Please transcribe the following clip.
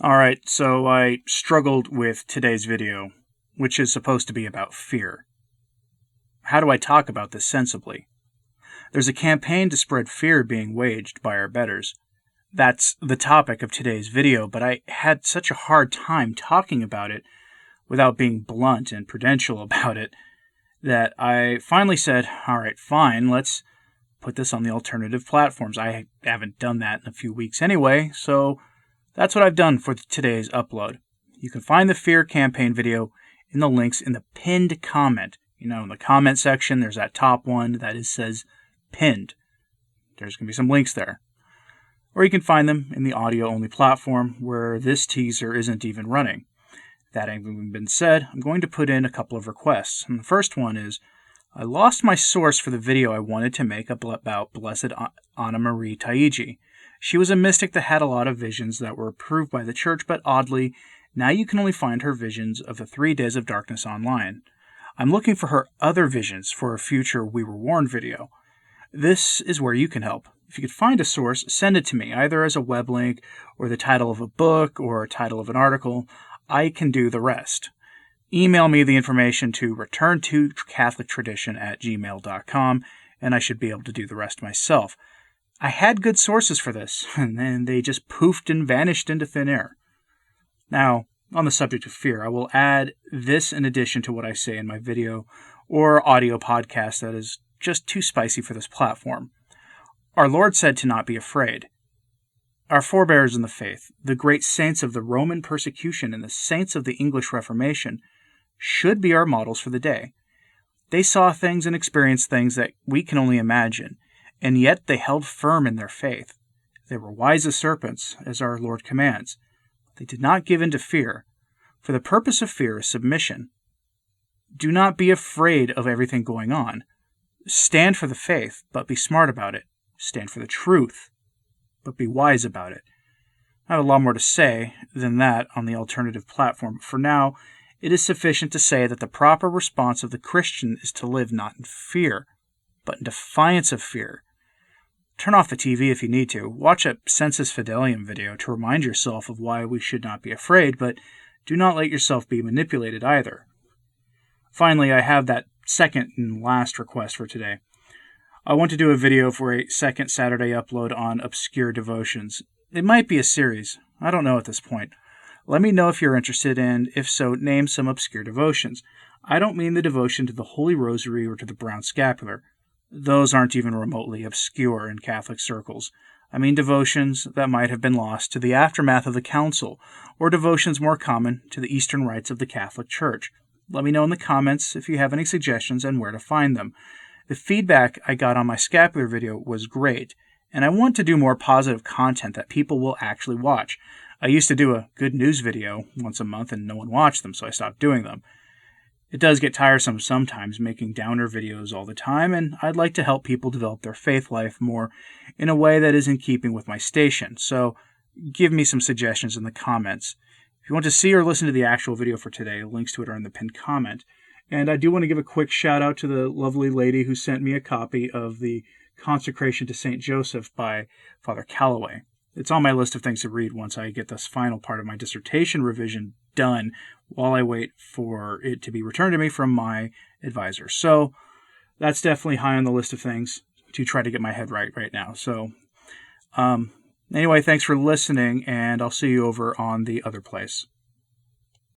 Alright, so I struggled with today's video, which is supposed to be about fear. How do I talk about this sensibly? There's a campaign to spread fear being waged by our betters. That's the topic of today's video, but I had such a hard time talking about it without being blunt and prudential about it that I finally said, alright, fine, let's put this on the alternative platforms. I haven't done that in a few weeks anyway, so that's what I've done for today's upload. You can find the fear campaign video in the links in the pinned comment. In the comment section, there's that top one that says pinned. There's going to be some links there. Or you can find them in the audio-only platform where this teaser isn't even running. That having been said, I'm going to put in a couple of requests. And the first one is, I lost my source for the video I wanted to make about Blessed Anna Marie Taiji. She was a mystic that had a lot of visions that were approved by the church, but oddly, now you can only find her visions of the 3 Days of Darkness online. I'm looking for her other visions for a future We Were Warned video. This is where you can help. If you could find a source, send it to me, either as a web link, or the title of a book, or a title of an article. I can do the rest. Email me the information to returntocatholictradition@gmail.com, and I should be able to do the rest myself. I had good sources for this, and then they just poofed and vanished into thin air. Now, on the subject of fear, I will add this in addition to what I say in my video or audio podcast that is just too spicy for this platform. Our Lord said to not be afraid. Our forebears in the faith, the great saints of the Roman persecution and the saints of the English Reformation, should be our models for the day. They saw things and experienced things that we can only imagine, and yet they held firm in their faith. They were wise as serpents, as our Lord commands. They did not give in to fear, for the purpose of fear is submission. Do not be afraid of everything going on. Stand for the faith, but be smart about it. Stand for the truth, but be wise about it. I have a lot more to say than that on the alternative platform. For now, it is sufficient to say that the proper response of the Christian is to live not in fear, but in defiance of fear. Turn off the TV if you need to. Watch a Sensus Fidelium video to remind yourself of why we should not be afraid, but do not let yourself be manipulated either. Finally, I have that second and last request for today. I want to do a video for a second Saturday upload on obscure devotions. It might be a series. I don't know at this point. Let me know if you're interested, and if so, name some obscure devotions. I don't mean the devotion to the Holy Rosary or to the Brown Scapular. Those aren't even remotely obscure in Catholic circles. I mean devotions that might have been lost to the aftermath of the Council, or devotions more common to the Eastern rites of the Catholic Church. Let me know in the comments if you have any suggestions and where to find them. The feedback I got on my scapular video was great, and I want to do more positive content that people will actually watch. I used to do a good news video once a month and no one watched them, so I stopped doing them. It does get tiresome sometimes making downer videos all the time, and I'd like to help people develop their faith life more in a way that is in keeping with my station, so give me some suggestions in the comments. If you want to see or listen to the actual video for today, links to it are in the pinned comment. And I do want to give a quick shout out to the lovely lady who sent me a copy of the Consecration to St. Joseph by Father Calloway. It's on my list of things to read once I get this final part of my dissertation revision done while I wait for it to be returned to me from my advisor. So that's definitely high on the list of things to try to get my head right now. So anyway, thanks for listening, and I'll see you over on the other place.